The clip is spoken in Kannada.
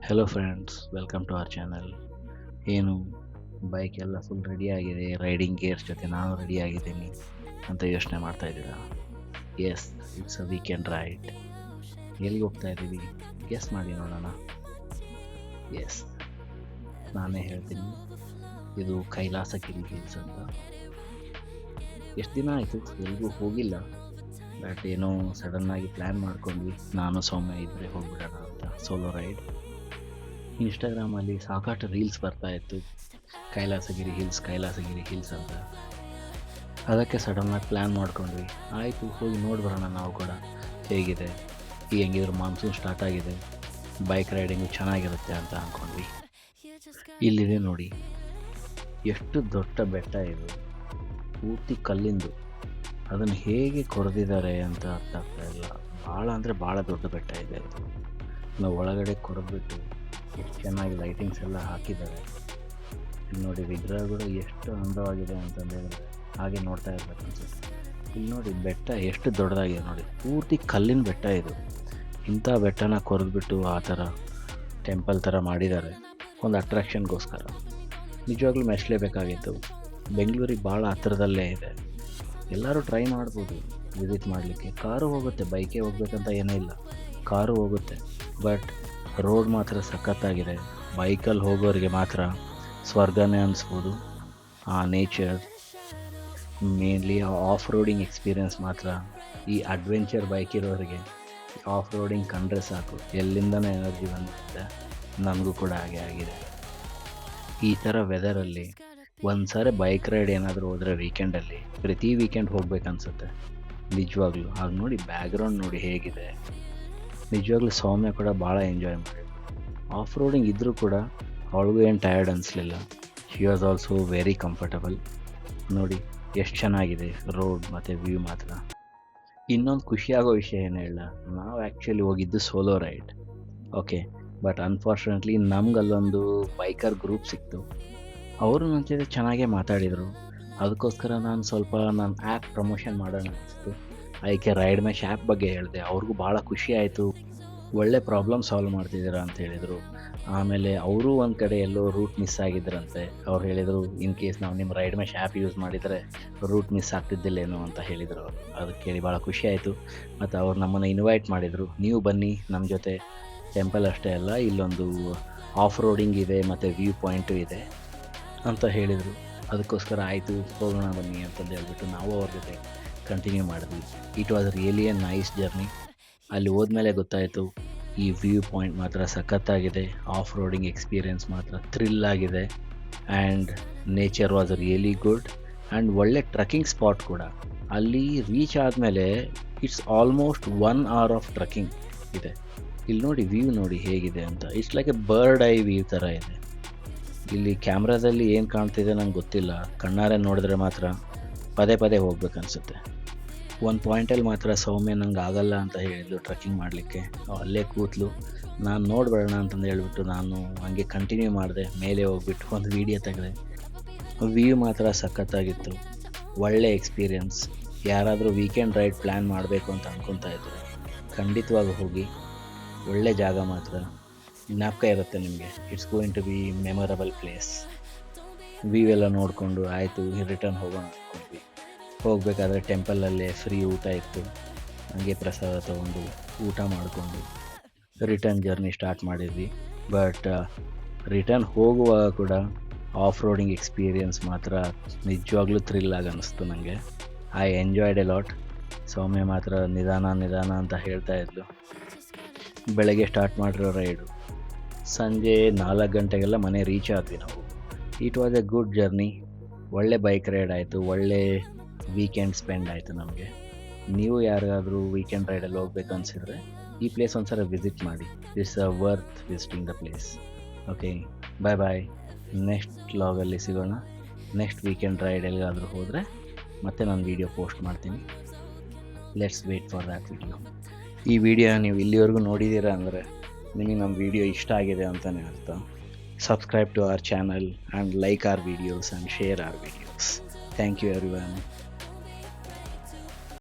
Hello friends, welcome to our channel. ಏನು ಬೈಕ್ ಎಲ್ಲ ಫುಲ್ ರೆಡಿಯಾಗಿದೆ, ರೈಡಿಂಗ್ ಗೇರ್ಸ್ ಜೊತೆ ನಾನು ರೆಡಿಯಾಗಿದ್ದೀನಿ ಅಂತ ಯೋಚನೆ ಮಾಡ್ತಾ ಇದ್ದೀರಾ? Yes, it's a weekend ride. ಎಲ್ಲಿಗೆ ಹೋಗ್ತಾ ಇದ್ದೀವಿ ಗೆಸ್ ಮಾಡಿ ನೋಡೋಣ. ಎಸ್, ನಾನೇ ಹೇಳ್ತೀನಿ, ಇದು ಕೈಲಾಸಗಿರಿ ಹಿಲ್ಸ್ ಅಂತ. ಎಷ್ಟು ದಿನ ಆಯಿತು ಎಲ್ಲಿಗೂ ಹೋಗಿಲ್ಲ, ಬಟ್ ಏನೋ ಸಡನ್ನಾಗಿ ಪ್ಲ್ಯಾನ್ ಮಾಡ್ಕೊಂಡ್ವಿ, ನಾನು ಸೌಮ್ಯ ಇದ್ದರೆ ಹೋಗ್ಬಿಡೋಣ ಅಂತ. Solo ride. ಇನ್ಸ್ಟಾಗ್ರಾಮಲ್ಲಿ ಸಾಕಷ್ಟು ರೀಲ್ಸ್ ಬರ್ತಾ ಇತ್ತು, ಕೈಲಾಸಗಿರಿ ಹಿಲ್ಸ್ ಅಂತ. ಅದಕ್ಕೆ ಸಡನ್ನಾಗಿ ಪ್ಲ್ಯಾನ್ ಮಾಡ್ಕೊಂಡ್ವಿ. ಆಯಿತು, ಹೋಗಿ ನೋಡಿ ಬರೋಣ ನಾವು ಕೂಡ ಹೇಗಿದೆ. ಈಗ ಹೆಂಗಿದ್ರು ಮಾನ್ಸೂನ್ ಸ್ಟಾರ್ಟ್ ಆಗಿದೆ, ಬೈಕ್ ರೈಡಿಂಗು ಚೆನ್ನಾಗಿರುತ್ತೆ ಅಂತ ಅಂದ್ಕೊಂಡ್ವಿ. ಇಲ್ಲಿದೆ ನೋಡಿ, ಎಷ್ಟು ದೊಡ್ಡ ಬೆಟ್ಟ ಇದು, ಪೂರ್ತಿ ಕಲ್ಲಿಂದು. ಅದನ್ನು ಹೇಗೆ ಕೊರೆದಿದ್ದಾರೆ ಅಂತ ಅರ್ಥ ಆಗ್ತಾ ಇಲ್ಲ. ಭಾಳ ಅಂದರೆ ಭಾಳ ದೊಡ್ಡ ಬೆಟ್ಟ ಇದೆ ಇದು. ನಾವು ಒಳಗಡೆ ಕೊರೆದ್ಬಿಟ್ಟು ಎಷ್ಟು ಚೆನ್ನಾಗಿ ಲೈಟಿಂಗ್ಸ್ ಎಲ್ಲ ಹಾಕಿದ್ದಾರೆ. ಇಲ್ಲಿ ನೋಡಿ, ವಿಗ್ರಹಗಳು ಎಷ್ಟು ಅಂದವಾಗಿದೆ ಅಂತಂದೇಳಿದ್ರೆ ಹಾಗೆ ನೋಡ್ತಾ ಇರ್ಬೇಕು ಅನ್ಸುತ್ತೆ. ಇಲ್ಲಿ ನೋಡಿ, ಬೆಟ್ಟ ಎಷ್ಟು ದೊಡ್ಡದಾಗಿದೆ ನೋಡಿ, ಪೂರ್ತಿ ಕಲ್ಲಿನ ಬೆಟ್ಟ ಇದು. ಇಂಥ ಬೆಟ್ಟನ ಕೊರೆದ್ಬಿಟ್ಟು ಆ ಥರ ಟೆಂಪಲ್ ಥರ ಮಾಡಿದ್ದಾರೆ, ಒಂದು ಅಟ್ರಾಕ್ಷನ್ಗೋಸ್ಕರ. ನಿಜವಾಗ್ಲೂ ಮೆಚ್ಚಲೇಬೇಕಾಗಿತ್ತು. ಬೆಂಗಳೂರಿಗೆ ಭಾಳ ಹತ್ತಿರದಲ್ಲೇ ಇದೆ, ಎಲ್ಲರೂ ಟ್ರೈ ಮಾಡ್ಬೋದು ವಿಸಿಟ್ ಮಾಡಲಿಕ್ಕೆ. ಕಾರು ಹೋಗುತ್ತೆ, ಬೈಕೇ ಹೋಗ್ಬೇಕಂತ ಏನೂ ಇಲ್ಲ, ಕಾರು ಹೋಗುತ್ತೆ. ಬಟ್ ರೋಡ್ ಮಾತ್ರ ಸಖತ್ತಾಗಿದೆ. ಬೈಕಲ್ಲಿ ಹೋಗೋರಿಗೆ ಮಾತ್ರ ಸ್ವರ್ಗನೇ ಅನಿಸ್ಬೋದು. ಆ nature, mainly off roading experience ಮಾತ್ರ. ಈ ಅಡ್ವೆಂಚರ್ ಬೈಕ್ ಇರೋರಿಗೆ ಆಫ್ ರೋಡಿಂಗ್ ಕಂಡ್ರೆ ಸಾಕು, ಎಲ್ಲಿಂದನೇ ಎನರ್ಜಿ ಬಂದಿರುತ್ತೆ. ನನಗೂ ಕೂಡ ಹಾಗೆ ಆಗಿದೆ. ಈ ಥರ ವೆದರಲ್ಲಿ ಒಂದು ಸಾರಿ ಬೈಕ್ ರೈಡ್ ಏನಾದರೂ ಹೋದರೆ ವೀಕೆಂಡಲ್ಲಿ, ಪ್ರತಿ ವೀಕೆಂಡ್ ಹೋಗ್ಬೇಕನ್ಸುತ್ತೆ ನಿಜವಾಗ್ಲೂ. ಆಗ ನೋಡಿ, ಬ್ಯಾಕ್ಗ್ರೌಂಡ್ ನೋಡಿ ಹೇಗಿದೆ. ನಿಜವಾಗ್ಲೂ ಸೌಮ್ಯ ಕೂಡ ಭಾಳ ಎಂಜಾಯ್ ಮಾಡಿದ್ರು. ಆಫ್ ರೋಡಿಂಗ್ ಇದ್ದರೂ ಕೂಡ ಅವಳಿಗೂ ಏನು ಟಯರ್ಡ್ ಅನಿಸ್ಲಿಲ್ಲ. She was also very comfortable. ನೋಡಿ ಎಷ್ಟು ಚೆನ್ನಾಗಿದೆ ರೋಡ್ ಮತ್ತು ವ್ಯೂ ಮಾತ್ರ. ಇನ್ನೊಂದು ಖುಷಿಯಾಗೋ ವಿಷಯ ಏನು ಹೇಳ, ನಾವು ಆ್ಯಕ್ಚುಲಿ ಹೋಗಿದ್ದು solo ride, okay. But unfortunately ನಮಗಲ್ಲೊಂದು ಬೈಕರ್ ಗ್ರೂಪ್ ಸಿಕ್ತು. ಅವರು ನನ್ನ ಜೊತೆ ಚೆನ್ನಾಗೇ ಮಾತಾಡಿದರು. ಅದಕ್ಕೋಸ್ಕರ ನಾನು ಸ್ವಲ್ಪ ನನ್ನ ಆ್ಯಪ್ ಪ್ರಮೋಷನ್ ಮಾಡೋಣ ಅನಿಸ್ತು. ಅದಕ್ಕೆ ರೈಡ್ ಮ್ಯಾಶ್ ಆ್ಯಪ್ ಬಗ್ಗೆ ಹೇಳಿದೆ. ಅವ್ರಿಗೂ ಭಾಳ ಖುಷಿ ಆಯಿತು, ಒಳ್ಳೆ ಪ್ರಾಬ್ಲಮ್ ಸಾಲ್ವ್ ಮಾಡ್ತಿದ್ದೀರಾ ಅಂತ ಹೇಳಿದರು. ಆಮೇಲೆ ಅವರು ಒಂದು ಕಡೆ ಎಲ್ಲೋ ರೂಟ್ ಮಿಸ್ ಆಗಿದ್ದರಂತೆ. ಅವ್ರು ಹೇಳಿದರು, ಇನ್ ಕೇಸ್ ನಾವು ನಿಮ್ಮ ರೈಡ್ ಮ್ಯಾಶ್ ಆ್ಯಪ್ ಯೂಸ್ ಮಾಡಿದರೆ ರೂಟ್ ಮಿಸ್ ಆಗ್ತಿದ್ದಿಲ್ಲೇನೋ ಅಂತ ಹೇಳಿದರು ಅವರು. ಅದಕ್ಕೆ ಕೇಳಿ ಭಾಳ ಖುಷಿ ಆಯಿತು. ಮತ್ತು ಅವ್ರು ನಮ್ಮನ್ನು ಇನ್ವೈಟ್ ಮಾಡಿದರು, ನೀವು ಬನ್ನಿ ನಮ್ಮ ಜೊತೆ. ಟೆಂಪಲ್ ಅಷ್ಟೇ ಅಲ್ಲ, ಇಲ್ಲೊಂದು ಆಫ್ ರೋಡಿಂಗ್ ಇದೆ ಮತ್ತು ವ್ಯೂ ಪಾಯಿಂಟು ಇದೆ ಅಂತ ಹೇಳಿದರು. ಅದಕ್ಕೋಸ್ಕರ ಆಯಿತು, ಹೋಗೋಣ ಬನ್ನಿ ಅಂತಂದು ಹೇಳ್ಬಿಟ್ಟು ನಾವು ಅವ್ರ ಜೊತೆ ಕಂಟಿನ್ಯೂ ಮಾಡಿದ್ವಿ. It was really A nice journey. ಅಲ್ಲಿ ಹೋದ್ಮೇಲೆ ಗೊತ್ತಾಯಿತು, ಈ ವ್ಯೂ ಪಾಯಿಂಟ್ ಮಾತ್ರ ಸಖತ್ತಾಗಿದೆ, ಆಫ್ ರೋಡಿಂಗ್ ಎಕ್ಸ್ಪೀರಿಯೆನ್ಸ್ ಮಾತ್ರ ಥ್ರಿಲ್ ಆಗಿದೆ, and nature was really good. And ಒಳ್ಳೆ ಟ್ರಕ್ಕಿಂಗ್ ಸ್ಪಾಟ್ ಕೂಡ. ಅಲ್ಲಿ ರೀಚ್ ಆದಮೇಲೆ it's almost 1 hour of trekking ಇದೆ. ಇಲ್ಲಿ ನೋಡಿ, ವ್ಯೂ ನೋಡಿ ಹೇಗಿದೆ ಅಂತ. It's like A bird eye view ಥರ ಇದೆ. ಇಲ್ಲಿ ಕ್ಯಾಮ್ರಾದಲ್ಲಿ ಏನು ಕಾಣ್ತಿದೆ ನಂಗೆ ಗೊತ್ತಿಲ್ಲ, ಕಣ್ಣಾರೆ ನೋಡಿದ್ರೆ ಮಾತ್ರ ಪದೇ ಪದೇ ಹೋಗ್ಬೇಕನ್ಸುತ್ತೆ. ಒಂದು ಪಾಯಿಂಟಲ್ಲಿ ಮಾತ್ರ ಸೌಮ್ಯ ನಂಗೆ ಆಗಲ್ಲ ಅಂತ ಹೇಳಿದ್ಲು ಟ್ರಕ್ಕಿಂಗ್ ಮಾಡಲಿಕ್ಕೆ. ಅಲ್ಲೇ ಕೂತ್ಲು. ನಾನು ನೋಡ್ಬೇಡೋಣ ಅಂತಂದು ಹೇಳ್ಬಿಟ್ಟು ನಾನು ಹಂಗೆ ಕಂಟಿನ್ಯೂ ಮಾಡಿದೆ. ಮೇಲೆ ಹೋಗ್ಬಿಟ್ಟು ಒಂದು ವೀಡಿಯೋ ತೆಗೆದೆ. ವ್ಯೂ ಮಾತ್ರ ಸಖತ್ತಾಗಿತ್ತು, ಒಳ್ಳೆ ಎಕ್ಸ್ಪೀರಿಯನ್ಸ್. ಯಾರಾದರೂ ವೀಕೆಂಡ್ ರೈಡ್ ಪ್ಲ್ಯಾನ್ ಮಾಡಬೇಕು ಅಂತ ಅಂದ್ಕೊತಾ ಇದ್ದರೆ ಖಂಡಿತವಾಗಿ ಹೋಗಿ. ಒಳ್ಳೆ ಜಾಗ ಮಾತ್ರ, ಜ್ಞಾಪಕ ಇರುತ್ತೆ ನಿಮಗೆ. It's going to be memorable place. View ಎಲ್ಲ ನೋಡಿಕೊಂಡು ಆಯಿತು, ರಿಟರ್ನ್ ಹೋಗೋಣ ಅಂದ್ಕೊಂಡ್ವಿ. ಹೋಗಬೇಕಾದ್ರೆ ಟೆಂಪಲಲ್ಲೇ ಫ್ರೀ ಊಟ ಇತ್ತು, ಹಾಗೆ ಪ್ರಸಾದ ತೊಗೊಂಡು ಊಟ ಮಾಡಿಕೊಂಡು ರಿಟರ್ನ್ ಜರ್ನಿ ಸ್ಟಾರ್ಟ್ ಮಾಡಿದ್ವಿ. ಬಟ್ ರಿಟರ್ನ್ ಹೋಗುವಾಗ ಕೂಡ ಆಫ್ ರೋಡಿಂಗ್ ಎಕ್ಸ್ಪೀರಿಯೆನ್ಸ್ ಮಾತ್ರ ನಿಜವಾಗ್ಲೂ ಥ್ರಿಲ್ ಆಗಿ ಅನ್ನಿಸ್ತು ನನಗೆ. I enjoyed a lot. Soumya ಮಾತ್ರ ನಿಧಾನ ನಿಧಾನ ಅಂತ ಹೇಳ್ತಾ ಇದ್ಲು. ಬೆಳಗ್ಗೆ ಸ್ಟಾರ್ಟ್ ಮಾಡಿರೋ ರೈಡು ಸಂಜೆ 4 ಗಂಟೆಗೆಲ್ಲ ಮನೆ ರೀಚ್ ಆದ್ವಿ ನಾವು. It was A good journey. ಒಳ್ಳೆ ಬೈಕ್ ರೈಡ್ ಆಯಿತು, ಒಳ್ಳೆ ವೀಕೆಂಡ್ ಸ್ಪೆಂಡ್ ಆಯಿತು ನಮಗೆ. ನೀವು ಯಾರಿಗಾದರೂ ವೀಕೆಂಡ್ ರೈಡಲ್ಲಿ ಹೋಗ್ಬೇಕು ಅನಿಸಿದ್ರೆ ಈ ಪ್ಲೇಸ್ ಒಂದ್ಸಲ ವಿಸಿಟ್ ಮಾಡಿ. It's worth visiting the place. Okay, bye bye. Next ವ್ಲಾಗಲ್ಲಿ ಸಿಗೋಣ. ನೆಕ್ಸ್ಟ್ ವೀಕೆಂಡ್ ರೈಡ್ ಎಲ್ಲಿಗಾದರೂ ಹೋದರೆ ಮತ್ತೆ ನಾನು ವೀಡಿಯೋ ಪೋಸ್ಟ್ ಮಾಡ್ತೀನಿ. Let's wait for that video. ಈ ವಿಡಿಯೋ ನೀವು ಇಲ್ಲಿವರೆಗೂ ನೋಡಿದ್ದೀರಾ ಅಂದರೆ ನಿಮಗೆ ನಮ್ಮ ವಿಡಿಯೋ ಇಷ್ಟ ಆಗಿದೆ ಅಂತಲೇ ಅರ್ಥ. Subscribe to our channel and like our videos and share our videos. Thank you everyone.